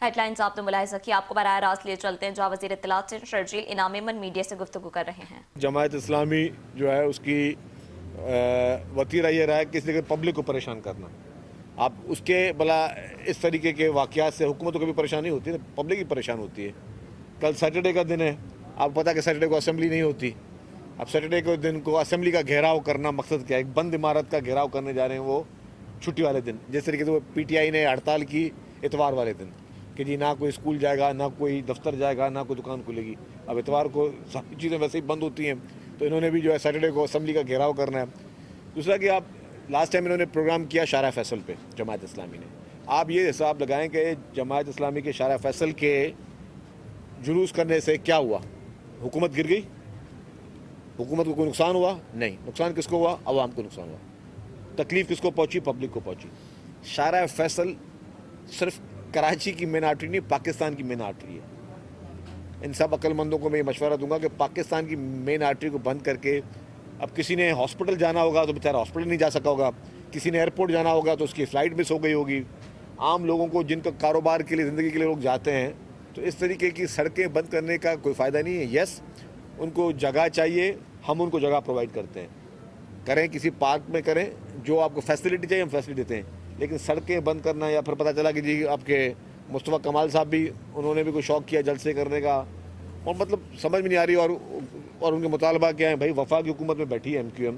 Headlines आपने मुलाहिजा की, आपको बराह रास्त लिए चलते हैं जहाँ वज़ीर इत्तलात शर्जील इनाम यमन मीडिया से गुफ्तगू कर रहे हैं। जमात इस्लामी जो है उसकी वतीरा ये रहा है किसी के पब्लिक को परेशान करना। आप उसके भला इस तरीके के वाक़यात से हुकूमत को कभी परेशानी होती है, पब्लिक ही परेशान होती है। कल सैटरडे का दिन है, आपको पता है कि सैटरडे को असेंबली नहीं होती। अब सैटरडे के दिन को असेंबली का घेराव करना मकसद क्या है? एक बंद इमारत का घेराव करने जा रहे हैं वो छुट्टी वाले दिन, जिस तरीके से वो PTI ने हड़ताल की इतवार वाले दिन कि जी ना कोई स्कूल जाएगा, ना कोई दफ्तर जाएगा, ना कोई दुकान खुलेगी। अब इतवार को सारी चीज़ें वैसे ही बंद होती हैं, तो इन्होंने भी जो है सैटरडे को असेंबली का घेराव करना है। दूसरा कि आप लास्ट टाइम इन्होंने प्रोग्राम किया शारा फैसल पे जमात इस्लामी ने। आप ये हिसाब लगाएं कि जमात इस्लामी के शारा फैसल के जुलूस करने से क्या हुआ? हुकूमत गिर गई? हुकूमत को कोई नुकसान हुआ? नहीं। नुकसान किसको हुआ? अवाम को नुकसान हुआ। तकलीफ़ किसको पहुंची? पब्लिक को पहुंची। शारा फैसल सिर्फ कराची की मेन आर्टरी नहीं, पाकिस्तान की मेन आर्टरी है। इन सब अक्लमंदों को मैं ये मशवरा दूंगा कि पाकिस्तान की मेन आर्टरी को बंद करके, अब किसी ने हॉस्पिटल जाना होगा तो बेचारा हॉस्पिटल नहीं जा सका होगा, किसी ने एयरपोर्ट जाना होगा तो उसकी फ़्लाइट मिस हो गई होगी। आम लोगों को जिनका कारोबार के लिए, ज़िंदगी के लिए लोग जाते हैं, तो इस तरीके की सड़कें बंद करने का कोई फ़ायदा नहीं है। यस, उनको जगह चाहिए, हम उनको जगह प्रोवाइड करते हैं, करें किसी पार्क में करें, जो आपको फैसिलिटी चाहिए हम फैसिलिटी देते हैं। लेकिन सड़कें बंद करना, या फिर पता चला कि जी आपके मुस्तफ़ा कमाल साहब भी, उन्होंने भी कोई शौक़ किया जलसे करने का, और मतलब समझ में नहीं आ रही। और उनके मुतालबा क्या है? भाई वफा की हुकूमत में बैठी है MQM,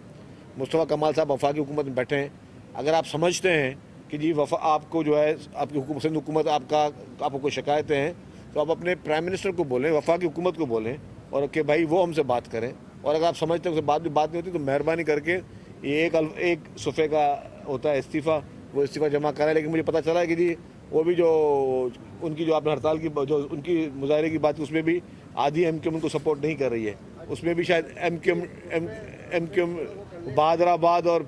मुस्तफ़ा कमाल साहब वफा की हुकूमत में बैठे हैं। अगर आप समझते हैं कि जी वफा आपको जो है, आपकी सिंध हुकूमत आपको कोई शिकायतें हैं, तो आप अपने प्राइम मिनिस्टर को बोलें, वफा की हुकूमत को बोलें, और कि भाई वो हमसे बात करें। और अगर आप समझते हैं उससे बात नहीं होती, तो मेहरबानी करके ये एक सुफ़े का होता है इस्तीफ़ा, वो इस्तीफ़ा जमा करा है। लेकिन मुझे पता चला है कि जी वो भी जो उनकी जो आपने हड़ताल की, जो उनकी मुजाहरे की बात की, उसमें भी आधी MQM उनको सपोर्ट नहीं कर रही है। उसमें भी शायद MQM बहादराबाद और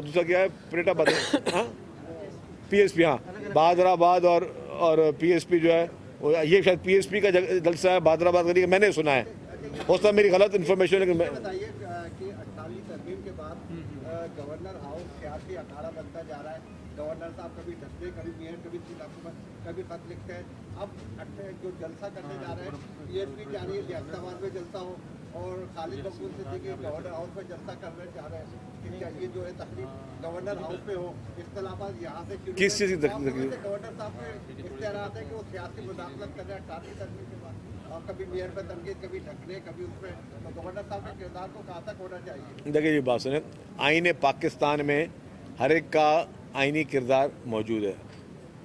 दूसरा क्या है, परेटाबाद, हाँ PSP, हाँ बहादराबाद और PSP जो है, ये शायद PSP का जलसा है बहादराबाद का, मैंने सुना है। हो सकता है मेरी गलत इन्फॉर्मेशन है। लेकिन बताइए कि 48 तरमीम के बाद गवर्नर हाउस सियासी अखाड़ा बनता जा रहा है। गवर्नर साहब कभी डरते, कभी मेयर, कभी कभी खत लिखते हैं। अब जो जलसा करने जा रहे हैं, PSP जा रही है लियाकताबाद में जलसा हो, और खालिद मकबूल सिद्दीकी गवर्नर हाउस में जलसा करने जा रहे हैं। ये जो है तकरीब गवर्नर हाउस में हो, इख्तलाफात यहाँ से किस चीज़ की तकलीफ? गवर्नर साहब के इख्तियारात है कि वो सियासी मुदाखलत कर रहे हैं 48 तरमीम के बाद, और कभी मेयर पर तनकीद, कभी ढकने, कभी उसमें। तो गवर्नर साहब के किरदार को कहाँ तक होना चाहिए? देखिए ये बात सुने, आईन पाकिस्तान में हर एक का आइनी किरदार मौजूद है,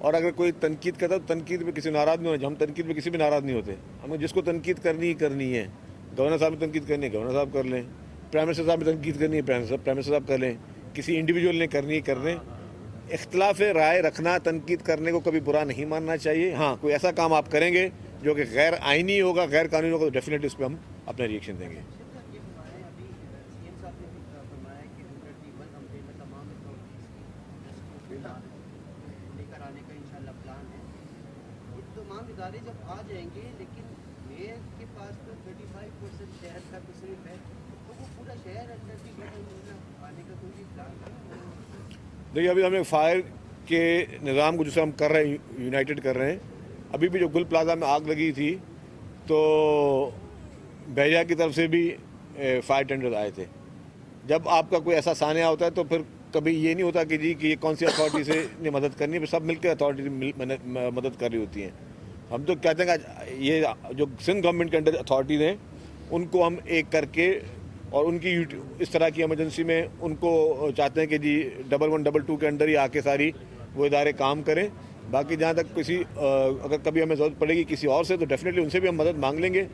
और अगर कोई तनकीद करता है तो तनकीद में किसी नाराज़ नहीं होना। हम तनकीद में किसी भी नाराज़ नहीं होते। हमें जिसको तनकीद करनी है, गवर्नर साहब ने तनकीद करनी है, गवर्नर साहब कर लें। प्राइम मिनिस्टर साहब ने तनकीद करनी है, प्राइम मिनिस्टर साहब कर लें। किसी इंडिविजुअल ने करनी है, कर लें। इख्तलाफ राय रखना, तनकीद करने को कभी बुरा नहीं मानना चाहिए। हाँ, कोई ऐसा काम आप करेंगे जो कि गैर आइनी होगा, गैर कानूनी होगा, तो डेफिनेटली उस पर हम अपना रिएक्शन देंगे। तमाम इदारे जब आ जाएंगे, लेकिन मेयर के पास तो 35% शहर का तस्रीफ है, तो वो पूरा शहर आने का कोई प्लान नहीं। देखिए अभी हमें फायर के निज़ाम को जिसे हम कर रहे हैं, यूनाइटेड कर रहे हैं। अभी भी जो गुल प्लाजा में आग लगी थी, तो बहरिया की तरफ से भी फायर टेंडर आए थे। जब आपका कोई ऐसा सानिया होता है, तो फिर कभी ये नहीं होता कि जी कि ये कौन सी अथॉरिटी से ने मदद करनी है, सब मिलकर अथॉरिटी मदद कर रही होती हैं। हम तो कहते हैं कि ये जो सिंध गवर्नमेंट के अंडर अथॉरिटीज़ हैं, उनको हम एक करके, और उनकी इस तरह की एमरजेंसी में उनको चाहते हैं कि जी 11 22 के अंडर ही आके सारी वो इदारे काम करें। बाकी जहाँ तक किसी अगर कभी हमें ज़रूरत पड़ेगी किसी और से, तो डेफिनेटली उनसे भी हम मदद मांग लेंगे।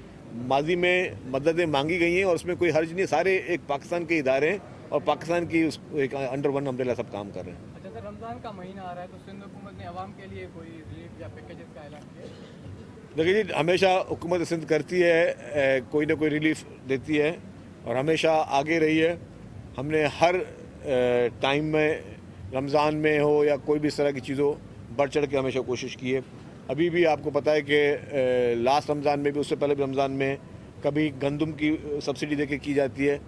माजी में मददें मांगी गई हैं और उसमें कोई हर्ज नहीं है। सारे एक पाकिस्तान के इदारे हैं और पाकिस्तान की एक अंडर वन अम्ब्रेला सब काम कर रहे हैं। अच्छा सर, रमज़ान का महीना आ रहा है, तो सिंध हुकूमत ने आवाम के लिए कोई रिलीफ या पैकेजेस का ऐलान किया? देखिए जी, हमेशा हुकूमत सिंध करती है, कोई ना कोई रिलीफ देती है और हमेशा आगे रही है। हमने हर टाइम में, रमज़ान में हो या कोई भी इस तरह की चीज़ हो, बढ़ चढ़ के हमेशा कोशिश की है। अभी भी आपको पता है कि लास्ट रमज़ान में भी, उससे पहले भी रमज़ान में कभी गंदम की सब्सिडी देके की जाती है।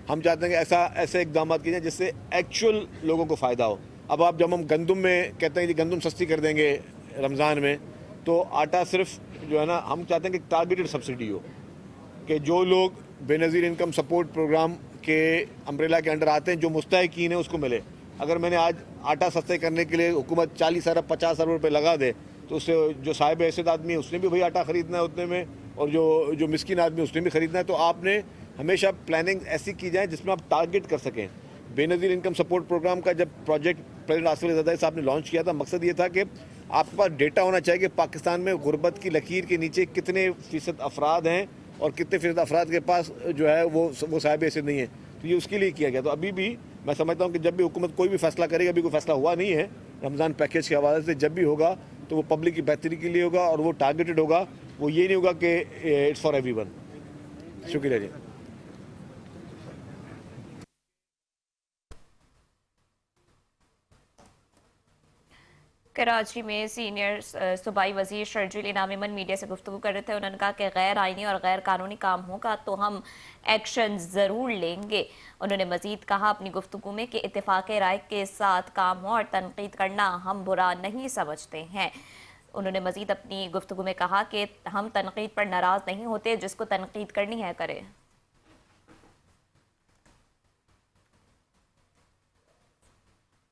हम चाहते हैं कि ऐसे इकदाम किए जाएँ जिससे एक्चुअल लोगों को फ़ायदा हो। अब जब हम गंदम में कहते हैं कि गंदम सस्ती कर देंगे रमज़ान में, تو آٹا صرف جو ہے نا ہم چاہتے ہیں کہ ٹارگیٹڈ سبسڈی ہو, کہ جو لوگ بے نظیر انکم سپورٹ پروگرام کے امبریلا کے انڈر آتے ہیں, جو مستحقین ہیں اس کو ملے. اگر میں نے آج آٹا سستے کرنے کے لیے حکومت 40 ارب 50 ارب روپے لگا دے تو اس سے جو صاحب حیثیت آدمی ہے اس نے بھی وہی آٹا خریدنا ہے اتنے میں, اور جو مسکین آدمی ہے اس نے بھی خریدنا ہے. تو آپ نے ہمیشہ پلاننگ ایسی کی جائے جس میں آپ ٹارگٹ کر سکیں. بے نظیر انکم سپورٹ پروگرام کا جب پروجیکٹ پریزیڈنٹ آصف علی زرداری صاحب نے لانچ کیا تھا, مقصد یہ تھا کہ آپ کے پاس ڈیٹا ہونا چاہیے کہ پاکستان میں غربت کی لکیر کے نیچے کتنے فیصد افراد ہیں اور کتنے فیصد افراد کے پاس جو ہے وہ صاحب حیثیت نہیں ہے. تو یہ اس کے لیے کیا گیا. تو ابھی بھی میں سمجھتا ہوں کہ جب بھی حکومت کوئی بھی فیصلہ کرے گا, ابھی کوئی فیصلہ ہوا نہیں ہے رمضان پیکیج کے حوالے سے, جب بھی ہوگا تو وہ پبلک کی بہتری کے لیے ہوگا اور وہ ٹارگیٹڈ ہوگا, وہ یہ نہیں ہوگا کہ اٹس فار ایوری ون. شکریہ جی. کراچی میں سینئر صوبائی وزیر شرجیل انعام ایمن میڈیا سے گفتگو کر رہے تھے. انہوں نے کہا کہ غیر آئینی اور غیر قانونی کام ہوگا تو ہم ایکشن ضرور لیں گے. انہوں نے مزید کہا اپنی گفتگو میں کہ اتفاق رائے کے ساتھ کام ہو اور تنقید کرنا ہم برا نہیں سمجھتے ہیں. انہوں نے مزید اپنی گفتگو میں کہا کہ ہم تنقید پر ناراض نہیں ہوتے, جس کو تنقید کرنی ہے کرے.